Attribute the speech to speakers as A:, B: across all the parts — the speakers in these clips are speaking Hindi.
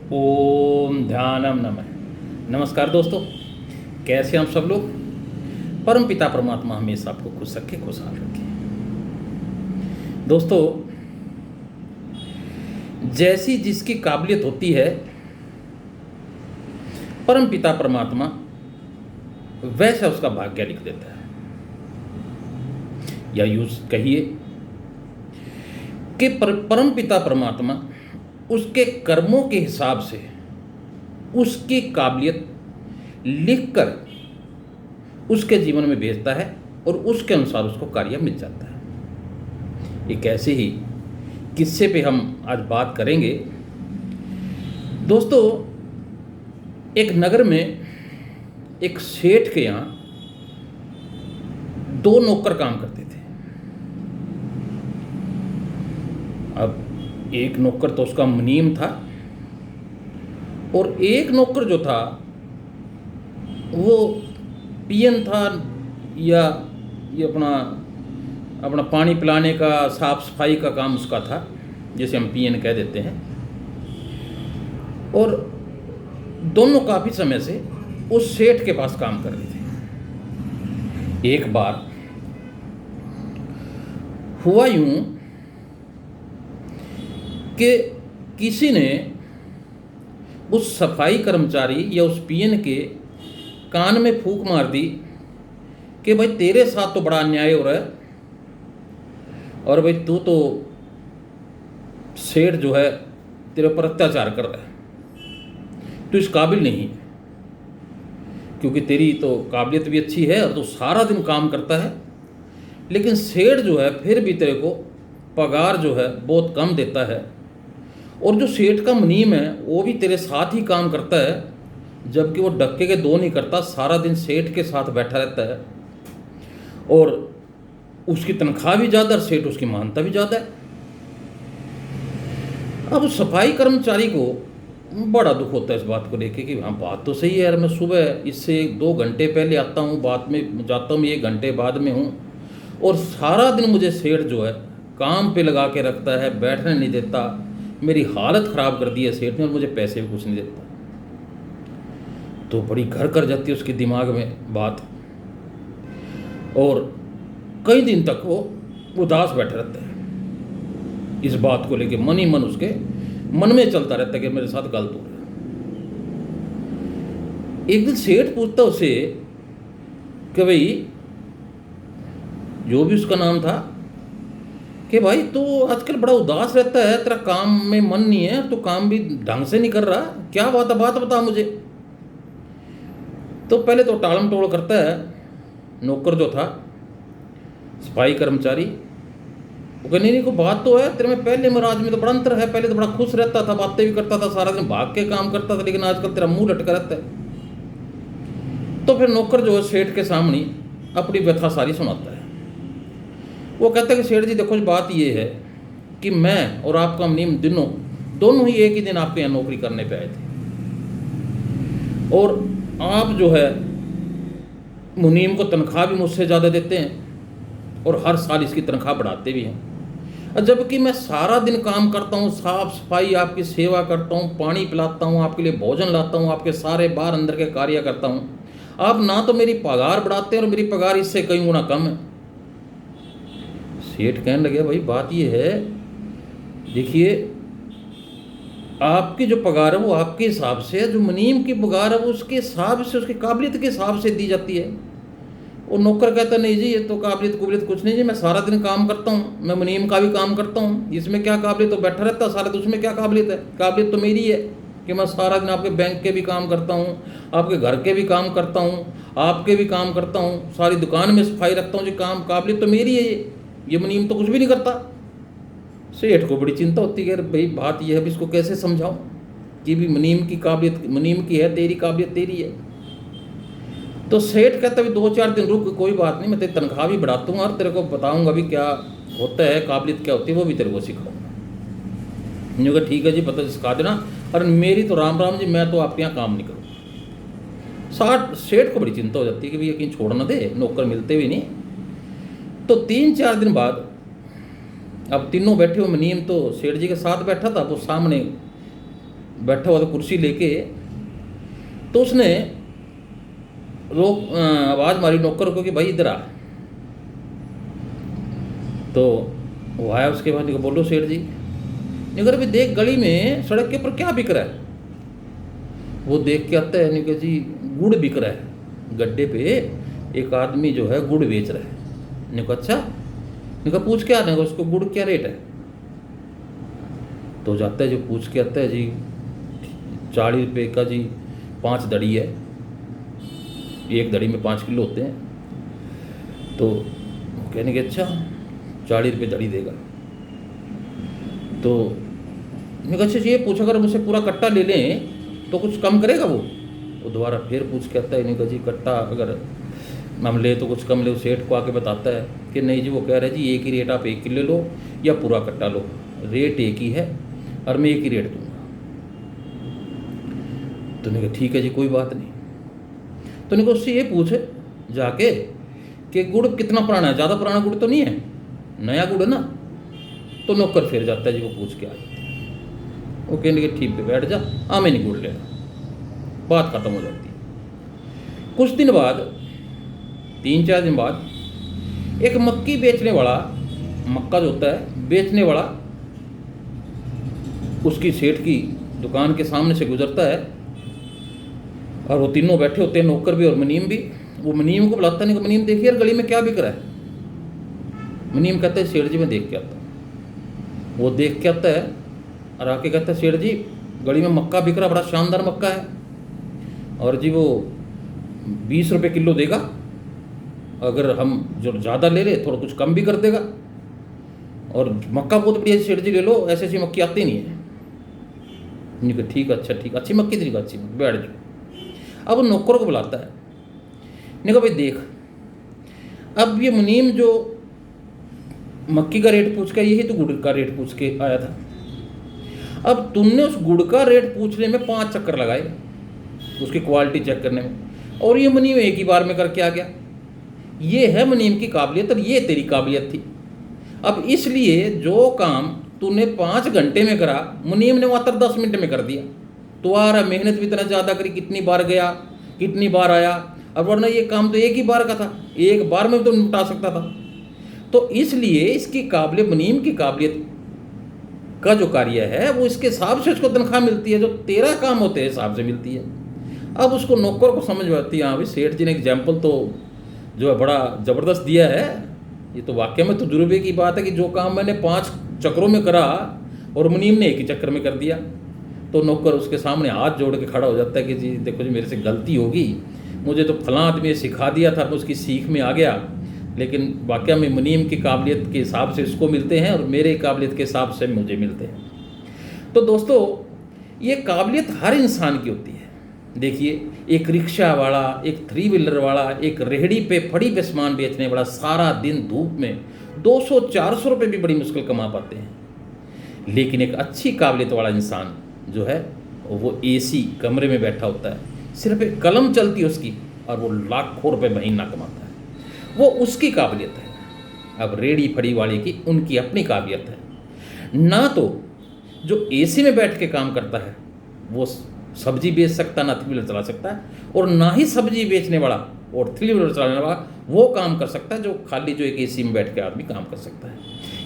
A: ओम ध्यानम नमः। नमस्कार दोस्तों, कैसे हम सब लोग। परम पिता परमात्मा हमेशा आपको खुश रखे, खुशहाल रखे। दोस्तों, जैसी जिसकी काबिलियत होती है, परम पिता परमात्मा वैसा उसका भाग्य लिख देता है। या यूं कहिए कि परम पिता परमात्मा उसके कर्मों के हिसाब से उसकी काबिलियत लिखकर उसके जीवन में भेजता है और उसके अनुसार उसको कार्य मिल जाता है। एक ऐसे ही किस्से पे हम आज बात करेंगे। दोस्तों, एक नगर में एक सेठ के यहाँ दो नौकर काम करते थे। अब एक नौकर तो उसका मुनीम था और एक नौकर जो था वो पियन था, या ये अपना पानी पिलाने का, साफ सफाई का काम उसका था, जैसे हम पियन कह देते हैं। और दोनों काफ़ी समय से उस सेठ के पास काम कर रहे थे। एक बार हुआ यूं कि किसी ने उस सफाई कर्मचारी या उस पियन के कान में फूंक मार दी कि भाई तेरे साथ तो बड़ा अन्याय हो रहा है, और भाई तू तो सेठ जो है तेरे पर अत्याचार कर रहा है, तू इस काबिल नहीं है, क्योंकि तेरी तो काबिलियत भी अच्छी है और तू सारा दिन काम करता है, लेकिन सेठ जो है फिर भी तेरे को पगार जो है बहुत कम देता है, और जो सेठ का मुनीम है वो भी तेरे साथ ही काम करता है, जबकि वो डक्के के दो नहीं करता, सारा दिन सेठ के साथ बैठा रहता है, और उसकी तनख्वाह भी ज़्यादा और सेठ उसकी मानता भी ज़्यादा है। अब उस सफाई कर्मचारी को बड़ा दुख होता है इस बात को लेके कि हाँ, बात तो सही है यार, मैं सुबह इससे 2 घंटे पहले आता हूँ, बाद में जाता हूँ 1 घंटे बाद में हूँ, और सारा दिन मुझे सेठ जो है काम पे लगा के रखता है, बैठने नहीं देता, मेरी हालत ख़राब कर दी है सेठ ने, और मुझे पैसे भी कुछ नहीं देता। तो बड़ी घर कर जाती है उसके दिमाग में बात, और कई दिन तक वो उदास बैठा रहता है इस बात को लेके। मन ही मन उसके मन में चलता रहता है कि मेरे साथ गलत हो रहा है। एक दिन सेठ पूछता उसे कि भाई, जो भी उसका नाम था, कि भाई तू आजकल बड़ा उदास रहता है, तेरा काम में मन नहीं है, तू काम भी ढंग से नहीं कर रहा, क्या बात है, बात बता मुझे। तो पहले तो टालम टोल करता है नौकर जो था, सफाई कर्मचारी। वो कहने नहीं, को बात तो है तेरे में, पहले में आज में तो बड़ा अंतर है, पहले तो बड़ा खुश रहता था, बातें भी करता था, सारा दिन भाग के काम करता था, लेकिन आजकल तेरा मुंह लटका रहता है। तो फिर नौकर जो है सेठ के सामने अपनी व्यथा सारी सुनाता है। वो कहता है कि सेठ जी देखो, बात ये है कि मैं और आपका मुनीम दोनों ही एक ही दिन आपके यहाँ नौकरी करने पे आए थे, और आप जो है मुनीम को तनख्वाह भी मुझसे ज़्यादा देते हैं और हर साल इसकी तनख्वाह बढ़ाते भी हैं, जबकि मैं सारा दिन काम करता हूँ, साफ सफाई, आपकी सेवा करता हूँ, पानी पिलाता हूँ, आपके लिए भोजन लाता हूँ, आपके सारे बाहर अंदर के कार्य करता हूँ, आप ना तो मेरी पगार बढ़ाते हैं और मेरी पगार इससे कई गुना कम है। सेठ कहने लगे, भाई बात ये है, देखिए आपकी जो पगार है वो आपके हिसाब से है, जो मुनीम की पगार है वो उसके हिसाब से, उसकी काबिलियत के हिसाब से दी जाती है। और नौकर कहता नहीं जी, ये तो काबिलियत कुछ नहीं जी, मैं सारा दिन काम करता हूँ, मैं मुनीम का भी काम करता हूँ, इसमें क्या काबिलियत, तो बैठा रहता सारा दिन, उसमें क्या काबिलियत है, काबिलियत तो मेरी है कि मैं सारा दिन आपके बैंक के भी काम करता हूँ, आपके घर के भी काम करता हूँ, आपके भी काम करता हूँ, सारी दुकान में सफाई रखता हूँ जी, काबिलियत तो मेरी है ये मुनीम तो कुछ भी नहीं करता। सेठ को बड़ी चिंता होती है, भाई बात यह है, इसको कैसे समझाऊं कि भी मुनीम की काबिलियत मुनीम की है, तेरी काबिलियत तेरी है। तो सेठ कहता है 2-4 दिन रुक, कोई बात नहीं, मैं तेरी तनख्वाह भी बढ़ा दूंगा और तेरे को बताऊंगा भी क्या होता है, काबिलियत क्या होती है, वो भी तेरे को सिखाऊंगा। यूँ कहा ठीक है जी, पता सिखा देना, अरे मेरी तो राम राम जी, मैं तो आपके यहाँ काम नहीं करूँगा। सेठ को बड़ी चिंता हो जाती है कि भैया कहीं छोड़ ना दे, नौकर मिलते भी नहीं। तो 3-4 दिन बाद अब तीनों बैठे हुए, मुनीम तो सेठ जी के साथ बैठा था, वो सामने बैठा हुआ था कुर्सी लेके, तो उसने आवाज़ मारी नौकर को कि भाई इधर आ। तो वो आया, उसके बाद निको बोलो सेठ जी। निकर भी देख गली में सड़क के ऊपर क्या बिक रहा है। वो देख के आता है, निको जी गुड़ बिक रहा है, गड्ढे पे एक आदमी जो है गुड़ बेच रहा है। निको अच्छा, निको पूछ के आने, उसको गुड़ क्या रेट है। तो जाता है, जो पूछ के आता है, जी 40 रुपये का जी 5 दड़ी है, एक दड़ी में 5 किलो होते हैं। तो कहने के अच्छा 40 रुपये दड़ी देगा। तो मैं अच्छा ये पूछा, अगर मुझसे पूरा कट्टा ले लें तो कुछ कम करेगा वो दोबारा फिर पूछ के आता है, नहीं कहा जी कट्टा अगर हम ले तो कुछ कम ले। सेठ को आके बताता है कि नहीं जी, वो कह रहे हैं जी एक ही रेट, आप 1 किलो लो या पूरा कट्टा लो, रेट एक ही है और मैं एक ही रेट दूंगा। तो नहीं कहा ठीक है जी कोई बात नहीं। तो नहीं कहा उससे ये पूछे जाके कि गुड़ कितना पुराना है, ज़्यादा पुराना गुड़ तो नहीं है, नया गुड़ है ना। तो नौकर फिर जाता है जी, वो पूछ के आ जाता है। वो कहने के ठीक पे बैठ जा, मैं नहीं गुड़ लेना, बात खत्म हो जाती है। कुछ दिन बाद, 3-4 दिन बाद, एक मक्की बेचने वाला, मक्का जो होता है बेचने वाला, उसकी सेठ की दुकान के सामने से गुजरता है और वो तीनों बैठे होते हैं, नौकर भी और मुनीम भी। वो मुनीम को बुलाता नहीं कि मुनीम देखिए यार गली में क्या बिक रहा है। मुनीम कहता है सेठ जी मैं देख के आता हूँ। वो देख के आता है और आके कहता है सेठ जी गली में मक्का बिक रहा, बड़ा शानदार मक्का है, और जी वो 20 रुपये किलो देगा, अगर हम जो ज़्यादा ले ले थोड़ा कुछ कम भी कर देगा, और मक्का बहुत बढ़िया है सेठ जी ले लो, ऐसी ऐसी मक्की आती नहीं है। नहीं कहा ठीक अच्छा ठीक, अच्छी मक्की तरीका, अच्छी मक्की, बैठ जाओ। अब वो नौकर को बुलाता है, नहीं कहा भाई देख, अब ये मुनीम जो मक्की का रेट पूछ के, यही तो गुड़ का रेट पूछ के आया था। अब तुमने उस गुड़ का रेट पूछने में 5 चक्कर लगाए, उसकी क्वालिटी चेक करने में, और ये मुनीम एक ही बार में करके आ गया। ये है मुनीम की काबिलियत, और ये तेरी काबिलियत थी। अब इसलिए जो काम तूने 5 घंटे में करा, मुनीम ने मात्र 10 मिनट में कर दिया। तुम्हारा मेहनत भी इतना ज़्यादा करी, कितनी बार गया, कितनी बार आया, और वरना ये काम तो एक ही बार का था, एक बार में तो निपटा सकता था। तो इसलिए इसकी काबिलियत, मुनीम की काबिलियत का जो कार्य है वो इसके हिसाब से उसको तनख्वाह मिलती है, जो तेरा काम होते हैं हिसाब से मिलती है। अब उसको नौकर को समझ में आती है, हाँ भाई सेठ जी ने एग्जाम्पल तो जो है बड़ा ज़बरदस्त दिया है, ये तो वाकई में तजुर्बे की बात है कि जो काम मैंने 5 चक्रों में करा और मुनीम ने एक ही चक्कर में कर दिया। तो नौकर उसके सामने हाथ जोड़ के खड़ा हो जाता है कि जी देखो जी मेरे से गलती होगी, मुझे तो फलां आदमी ने सिखा दिया था, मैं उसकी सीख में आ गया, लेकिन वाकई में मुनीम की काबिलियत के हिसाब से इसको मिलते हैं और मेरे काबिलियत के हिसाब से मुझे मिलते हैं। तो दोस्तों ये काबिलियत हर इंसान की होती है। देखिए एक रिक्शा वाला, एक 3 व्हीलर वाला, एक रेहड़ी पे फड़ी पे सामान बेचने वाला सारा दिन धूप में 200-400 रुपये भी बड़ी मुश्किल कमा पाते हैं। लेकिन एक अच्छी काबिलियत वाला इंसान जो है वो एसी कमरे में बैठा होता है, सिर्फ एक कलम चलती है उसकी, और वो लाखों रुपए महीना कमाता है। वो उसकी काबिलियत है। अब रेड़ी फड़ी वाले की उनकी अपनी काबिलियत है। ना तो जो एसी में बैठ के काम करता है वो सब्जी बेच सकता, ना 3 व्हीलर चला सकता है, और ना ही सब्जी बेचने वाला और 3 व्हीलर चलाने वाला वो काम कर सकता है जो खाली जो एक एसी में बैठ के आदमी काम कर सकता है।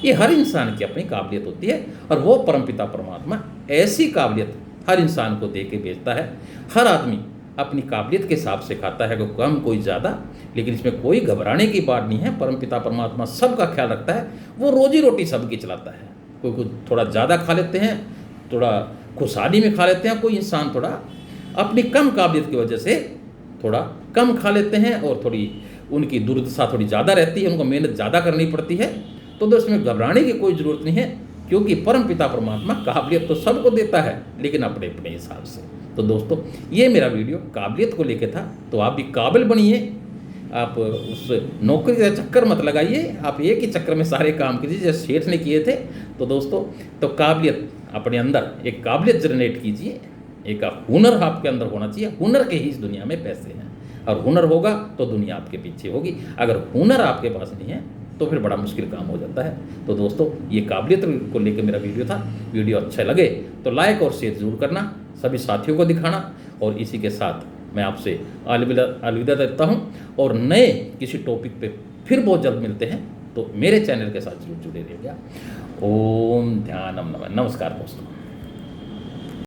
A: ये हर इंसान की अपनी काबिलियत होती है, और वो परमपिता परमात्मा ऐसी काबिलियत हर इंसान को दे के भेजता है। हर आदमी अपनी काबिलियत के हिसाब से खाता है, कोई कम कोई ज़्यादा, लेकिन इसमें कोई घबराने की बात नहीं है। परमपिता परमात्मा सबका ख्याल रखता है, वो रोजी रोटी सबकी चलाता है। कोई कुछ थोड़ा ज़्यादा खा लेते हैं, थोड़ा खुशहाली में खा लेते हैं, कोई इंसान थोड़ा अपनी कम काबिलियत की वजह से थोड़ा कम खा लेते हैं, और थोड़ी उनकी दुर्दशा थोड़ी ज़्यादा रहती है, उनको मेहनत ज़्यादा करनी पड़ती है। तो दोस्तों इसमें घबराने की कोई ज़रूरत नहीं है, क्योंकि परमपिता परमात्मा काबिलियत तो सबको देता है, लेकिन अपने अपने हिसाब से। तो दोस्तों ये मेरा वीडियो काबिलियत को लेकर था, तो आप भी काबिल बनिए, आप उस नौकरी का चक्कर मत लगाइए, आप एक ही चक्कर में सारे काम कीजिए जैसे सेठ ने किए थे। तो दोस्तों तो काबिलियत अपने अंदर एक काबिलियत जनरेट कीजिए, एक हुनर आपके अंदर होना चाहिए। हुनर के ही इस दुनिया में पैसे हैं, और हुनर होगा तो दुनिया आपके पीछे होगी। अगर हुनर आपके पास नहीं है तो फिर बड़ा मुश्किल काम हो जाता है। तो दोस्तों ये काबिलियत को लेकर मेरा वीडियो था। वीडियो अच्छा लगे तो लाइक और शेयर जरूर करना। सभी साथियों को दिखाना। और इसी के साथ मैं आपसे अलविदा देता हूँ और नए किसी टॉपिक पे फिर बहुत जल्द मिलते हैं। तो मेरे चैनल के साथ जरूर जुड़े रहिएगा। ओम ध्यानम नमः। नमस्कार दोस्तों।